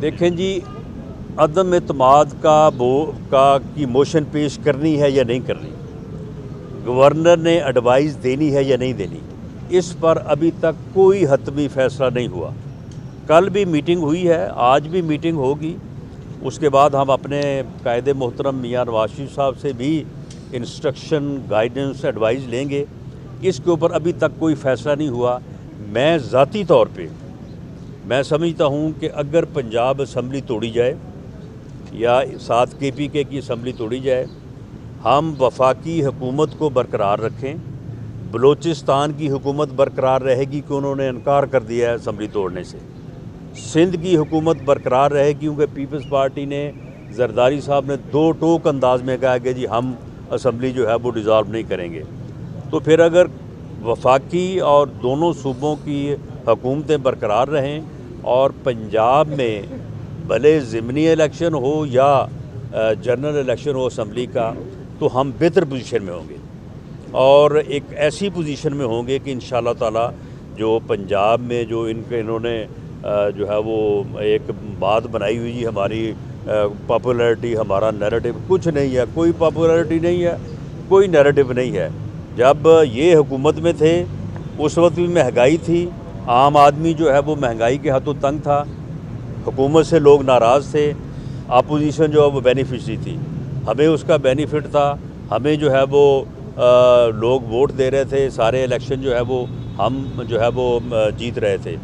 देखें जी, अदम एतमाद की मोशन पेश करनी है या नहीं करनी, गवर्नर ने एडवाइस देनी है या नहीं देनी, इस पर अभी तक कोई हतमी फ़ैसला नहीं हुआ। कल भी मीटिंग हुई है, आज भी मीटिंग होगी। उसके बाद हम अपने कायदे मोहतरम मियां नवाज शरीफ साहब से भी इंस्ट्रक्शन, गाइडेंस, एडवाइस लेंगे। इसके ऊपर अभी तक कोई फ़ैसला नहीं हुआ। मैं ज़ाती तौर पे मैं समझता हूँ कि अगर पंजाब असम्बली तोड़ी जाए या 7 KPK की असम्बली तोड़ी जाए, हम वफाकी हुकूमत को बरकरार रखें। बलूचिस्तान की हुकूमत बरकरार रहेगी कि उन्होंने इनकार कर दिया है असम्बली तोड़ने से। सिंध की हुकूमत बरकरार रहेगी क्योंकि पीपल्स पार्टी ने, जरदारी साहब ने दो टोक अंदाज में कहा कि जी हम असम्बली जो है वो डिज़ॉल्व नहीं करेंगे। तो फिर अगर वफाकी और दोनों सूबों की हुकूमतें बरकरार रहें और पंजाब में भले ज़िमनी इलेक्शन हो या जनरल इलेक्शन हो असम्बली का, तो हम बेहतर पोजीशन में होंगे और एक ऐसी पोजीशन में होंगे कि इंशाअल्लाह ताला जो पंजाब में जो इन्होंने जो है वो एक बात बनाई हुई जी, हमारी पॉपुलैरिटी, हमारा नैरेटिव, कुछ नहीं है, कोई पॉपुलैरिटी नहीं है, कोई नैरेटिव नहीं है। जब ये हुकूमत में थे उस वक्त भी महंगाई थी, आम आदमी जो है वो महंगाई के हाथों तंग था, हुकूमत से लोग नाराज़ थे, अपोजिशन जो है वो बेनिफिशरी थी, हमें उसका बेनिफिट था, हमें जो है वो लोग वोट दे रहे थे, सारे इलेक्शन जो है वो हम जो है वो जीत रहे थे।